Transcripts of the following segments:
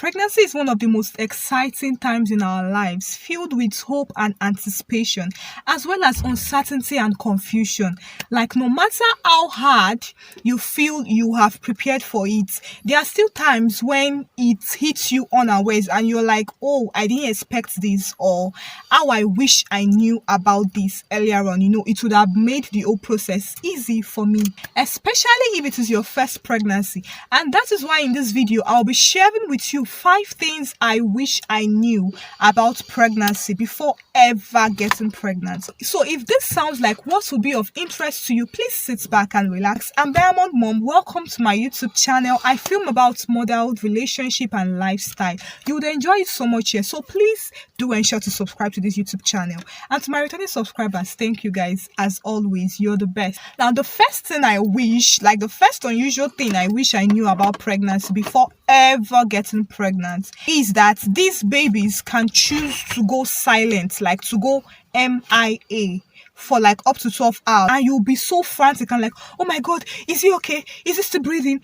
Pregnancy is one of the most exciting times in our lives, filled with hope and anticipation, as well as uncertainty and confusion. Like, no matter how hard you feel you have prepared for it, there are still times when it hits you unawares and you're like, oh, I didn't expect this, or how I wish I knew about this earlier on. It would have made the whole process easy for me, especially if it is your first pregnancy. And that is why in this video, I'll be sharing with you 5 things I wish I knew about pregnancy before ever getting pregnant. So if this sounds like what would be of interest to you, please sit back and relax. I'm Diamond Mom. Welcome to my YouTube channel. I film about motherhood, relationship and lifestyle. You would enjoy it so much here. So please do ensure to subscribe to this YouTube channel. And to my returning subscribers, thank you guys. As always, you're the best. Now, the first thing I wish, like the first unusual thing I wish I knew about pregnancy before ever getting pregnant, is that these babies can choose to go silent, like to go MIA for like up to 12 hours, and you'll be so frantic and like, oh my god, is he okay? Is he still breathing?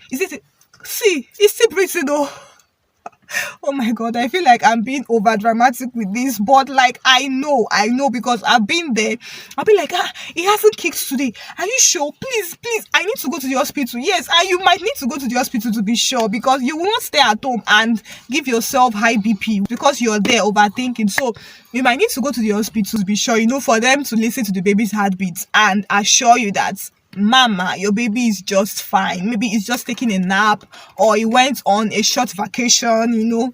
See, he's still breathing though. Oh my god, I feel like I'm being over dramatic with this, but like I know because I've been there. I'll be like, he hasn't kicked today. Are you sure? Please, I need to go to the hospital. Yes, and you might need to go to the hospital to be sure, because you will not stay at home and give yourself high BP because you're there overthinking. So you might need to go to the hospital to be sure, for them to listen to the baby's heartbeats and assure you that, mama, your baby is just fine. Maybe it's just taking a nap, or he went on a short vacation,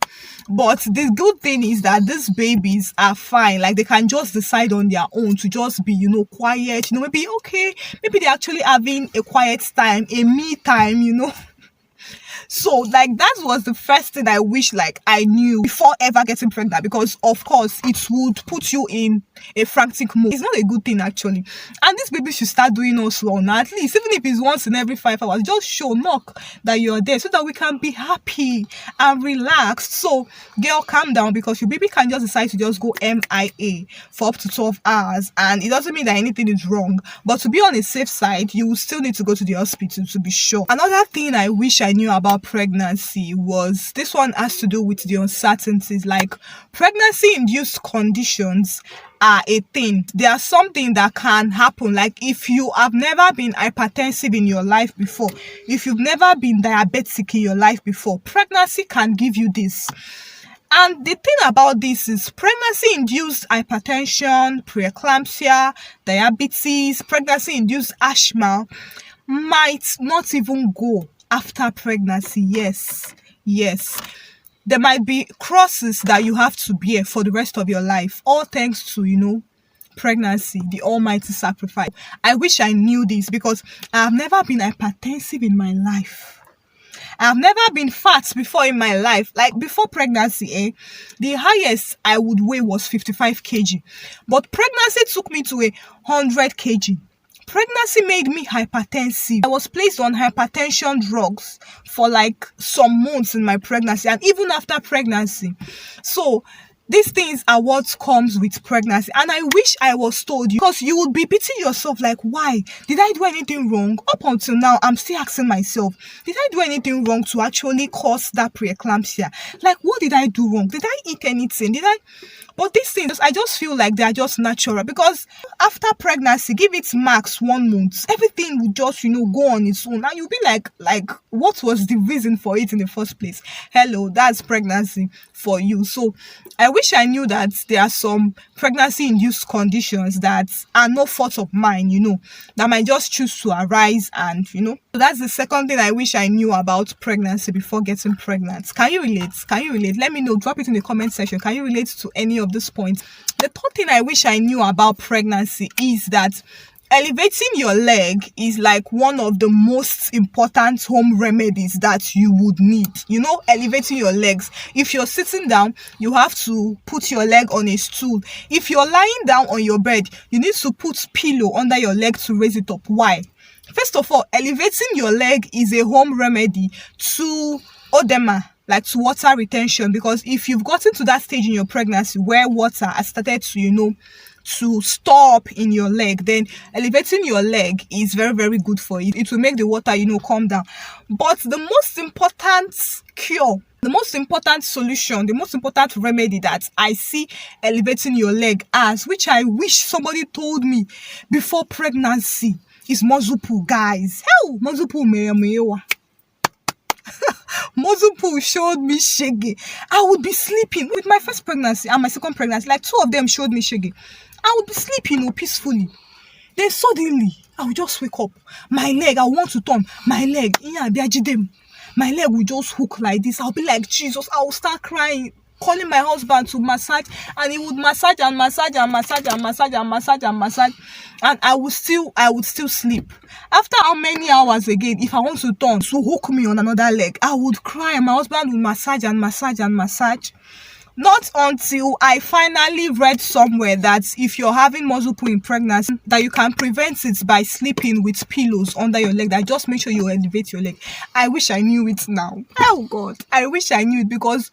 But the good thing is that these babies are fine. Like, they can just decide on their own to just be, quiet. Maybe they're actually having a quiet time, a me time, So, like, that was the first thing I wish, like, I knew before ever getting pregnant, because, of course, it would put you in a frantic mood. It's not a good thing, actually. And this baby should start doing us well now, at least, even if it's once in every 5 hours. Just knock that you're there so that we can be happy and relaxed. So, girl, calm down, because your baby can just decide to just go MIA for up to 12 hours. And it doesn't mean that anything is wrong. But to be on a safe side, you will still need to go to the hospital to be sure. Another thing I wish I knew about pregnancy was, this one has to do with the uncertainties. Like, pregnancy induced conditions are a thing. They are something that can happen. Like, if you have never been hypertensive in your life before, if you've never been diabetic in your life before, pregnancy can give you this. And the thing about this is, pregnancy-induced hypertension, preeclampsia, diabetes, pregnancy-induced asthma might not even go after pregnancy. Yes. There might be crosses that you have to bear for the rest of your life, all thanks to, pregnancy, the almighty sacrifice. I wish I knew this, because I have never been hypertensive in my life. I've never been fat before in my life. Like, before pregnancy, the highest I would weigh was 55 kg. But pregnancy took me to 100 kg. Pregnancy made me hypertensive. I was placed on hypertension drugs for like some months in my pregnancy, and even after pregnancy. So these things are what comes with pregnancy. And I wish I was told, because you would be beating yourself like, why? Did I do anything wrong? Up until now, I'm still asking myself, did I do anything wrong to actually cause that preeclampsia? Like, what did I do wrong? Did I eat anything? But these things, I just feel like they are just natural, because after pregnancy, give it max 1 month, everything will just, go on its own. And you'll be like, what was the reason for it in the first place? Hello, that's pregnancy for you. So I wish I knew that there are some pregnancy-induced conditions that are no fault of mine, that might just choose to arise, and, So that's the second thing I wish I knew about pregnancy before getting pregnant. Can you relate? Let me know. Drop it in the comment section. Can you relate to any of these points? The third thing I wish I knew about pregnancy is that elevating your leg is like one of the most important home remedies that you would need. Elevating your legs. If you're sitting down, you have to put your leg on a stool. If you're lying down on your bed, you need to put pillow under your leg to raise it up. Why? First of all, elevating your leg is a home remedy to edema. like to water retention, because if you've gotten to that stage in your pregnancy where water has started to, to stop in your leg, then elevating your leg is very, very good for it. It will make the water, calm down. But the most important cure, the most important solution, the most important remedy that I see elevating your leg as, which I wish somebody told me before pregnancy, is muscle pull, guys. Hell, muscle pull, muscle pull showed me shaggy. I would be sleeping with my first pregnancy and my second pregnancy. Like 2 of them showed me shaggy. I would be sleeping, peacefully. Then suddenly, I would just wake up. My leg, I want to turn. My leg, my leg will just hook like this. I'll be like, Jesus, I will start crying, calling my husband to massage, and he would massage and massage and massage and massage and massage and massage, and I would still sleep. After how many hours again, if I want to turn to hook me on another leg, I would cry, and my husband would massage and massage and massage. Not until I finally read somewhere that if you're having muscle pull in pregnancy, that you can prevent it by sleeping with pillows under your leg. That just make sure you elevate your leg. I wish I knew it now. Oh God, I wish I knew it, because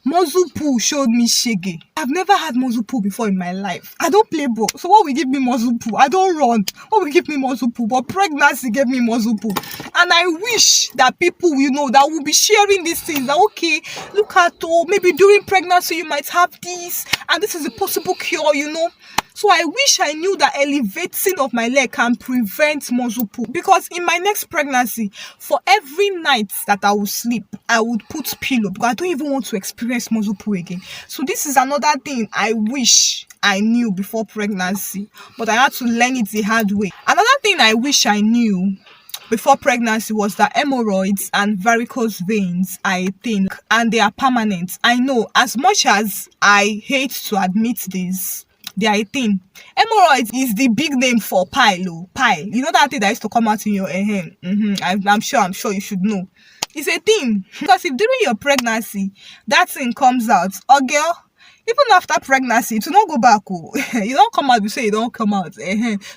muscle pull showed me shaggy. I've never had muscle pull before in my life. I don't play ball. So what will give me muscle pull? I don't run. What will give me muscle pull? But pregnancy gave me muscle pull. And I wish that people that will be sharing these things, that okay, look at, maybe during pregnancy you might have this, and this is a possible cure, So I wish I knew that elevating of my leg can prevent muscle pull. Because in my next pregnancy, for every night that I will sleep, I would put pillow, because I don't even want to experience muscle pull again. So this is another thing I wish I knew before pregnancy, but I had to learn it the hard way. Another thing I wish I knew before pregnancy was that hemorrhoids and varicose veins are a thing, and they are permanent. I know, as much as I hate to admit this, they are a thing. Hemorrhoids is the big name for pile. You know that thing that used to come out in your hand? I'm sure you should know. It's a thing. Because if during your pregnancy that thing comes out, or girl, even after pregnancy, it will not go back. You don't come out, you say you don't come out.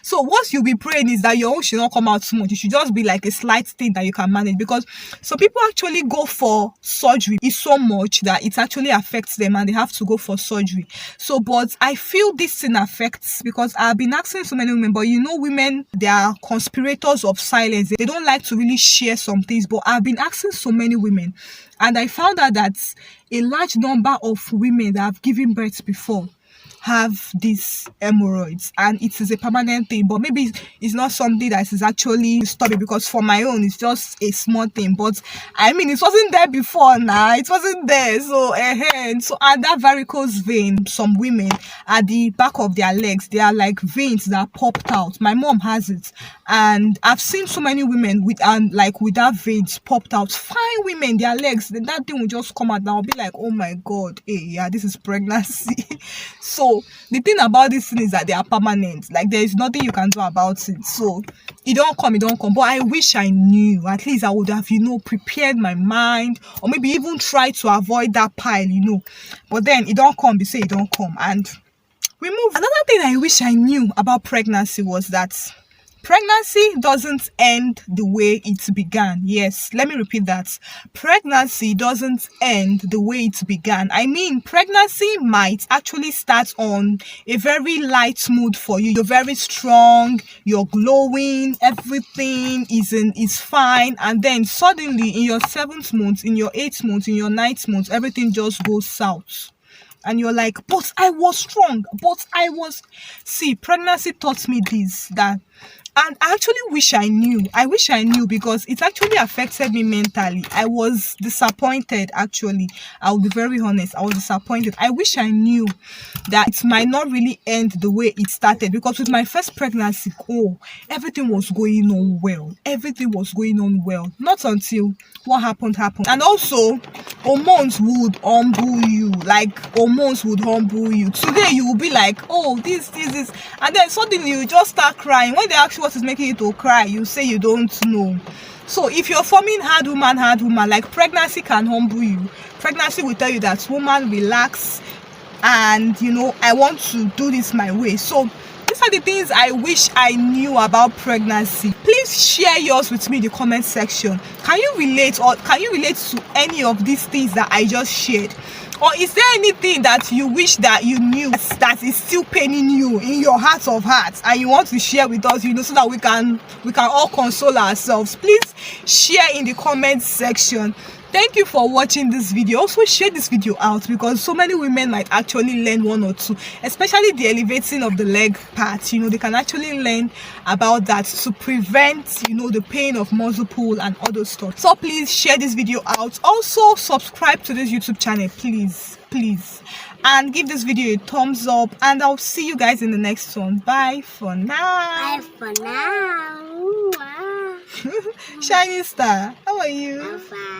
So what you'll be praying is that your own should not come out too much. It should just be like a slight thing that you can manage, because some people actually go for surgery. It's so much that it actually affects them and they have to go for surgery. So, but I feel this thing affects, because I've been asking so many women, but women, they are conspirators of silence. They don't like to really share some things, but I've been asking so many women, and I found out that a large number of women that have given birth before have these hemorrhoids, and it is a permanent thing. But maybe it's not something that is actually stopping, because for my own it's just a small thing, but it wasn't there before. It wasn't there. So and that varicose vein, some women at the back of their legs, they are like veins that popped out. My mom has it, and I've seen so many women with that veins popped out. Fine women, their legs, that thing will just come out, and I'll be like, oh my God, this is pregnancy. So the thing about this thing is that they are permanent. Like, there is nothing you can do about it. So it don't come. But I wish I knew. At least I would have, prepared my mind, or maybe even try to avoid that pile, But then it don't come. They say it don't come, and we move. Another thing I wish I knew about pregnancy was that pregnancy doesn't end the way it began. Yes, let me repeat that. Pregnancy doesn't end the way it began. Pregnancy might actually start on a very light mood for you. You're very strong, you're glowing, everything is fine, and then suddenly in your 7th month, in your 8th month, in your 9th month, everything just goes south. And you're like, but I was strong, See, pregnancy taught me this, and I actually wish I knew. Because it actually affected me mentally. I was disappointed, actually. I'll be very honest. I was disappointed. I wish I knew that it might not really end the way it started. Because with my first pregnancy, everything was going on well. Not until what happened. And also, hormones would humble you. Today, you will be like, oh, this. And then suddenly, you just start crying. When they ask you what is making you to cry, you say you don't know. So if you're forming hard woman, like, pregnancy can humble you. Pregnancy will tell you that, woman, relax, and I want to do this my way. So these are the things I wish I knew about pregnancy. Please share yours with me in the comment section. Can you relate, or can you relate to any of these things that I just shared? Or is there anything that you wish that you knew that is still paining you in your heart of hearts and you want to share with us, so that we can all console ourselves? Please share in the comment section. Thank you for watching this video. Also share this video out, because so many women might actually learn one or two, especially the elevating of the leg part. They can actually learn about that to prevent the pain of muscle pull and all those stuff. So please share this video out. Also subscribe to this YouTube channel, please, and give this video a thumbs up, and I'll see you guys in the next one. Bye for now. Bye for now. Shiny Star, how are you? I'm fine.